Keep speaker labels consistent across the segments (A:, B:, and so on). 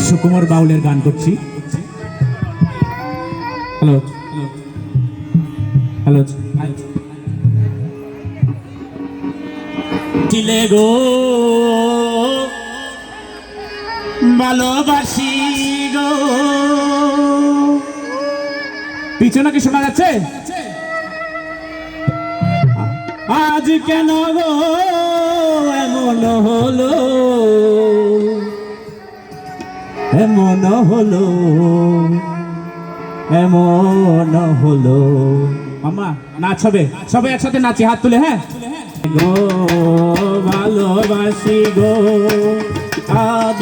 A: সুকুমার বাউলের গান করছি। হ্যালো হ্যালো দিলে গো ভালোবাসি গো। পিছনে কি শোনা যাচ্ছে? আজ কেন গো এমন হলো, এমন হলো, এমন হলো। মামা নাচ হবে, সবাই একসাথে নাচি, হাত তুলে। হ্যাঁ গো ভালোবাসি গো আজ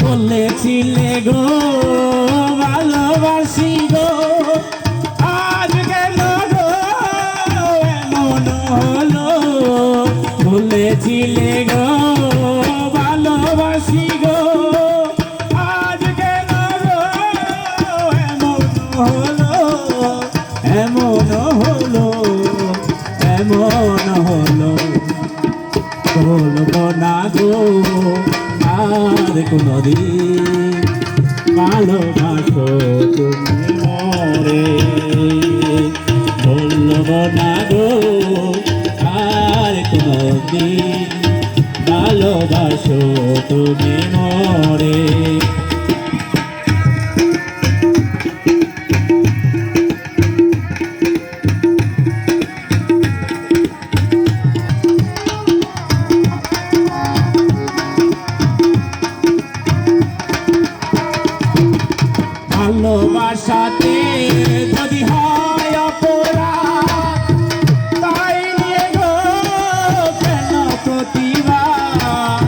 A: বলেছিলে গো ভালোবাসি গো, আজ কেন গো এমন হলো। বলেছিলে গো ভালোবাসি গো, আজ কেন গো এমন হলো, এমন হলো, এমন হলো। বলবো না গো আর কোনদিন ভালোবাসো তুমি মরে। বলবো না গো আর কোনদিন ভালোবাসো তুমি মরে। ভালোবাসাতে যদি হয় অপরাধ, তাই নিয়ে গো কেন প্রতিবাদ।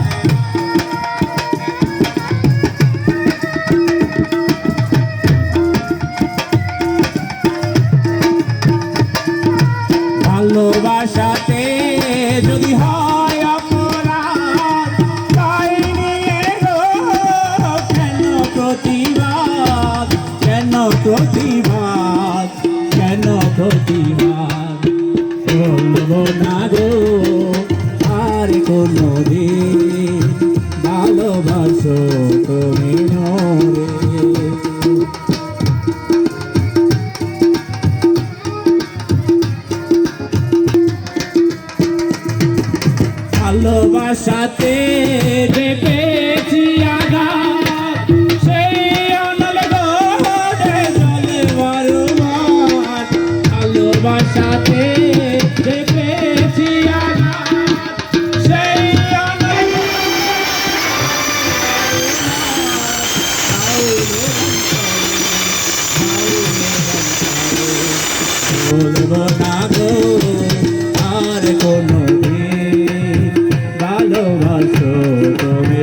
A: ভালোবাসাতে যদি হয় অপরাধ, তাই নিয়ে গো কেন প্রতিবাদ, কেন প্রতিবাদ, কেন প্রতিবাদ। বলবো না গো আর কোনদিন ভালোবাসো তুমি মরে। ভালোবাসাতে দেখেছি আঘাত, সেই অনল গড়ে জলে বরবাদ। ভালোবাসাতে দেখেছি আঘাত, সেই অনল বলবো না গো আর কোনদিন ভালোবাসো তুমি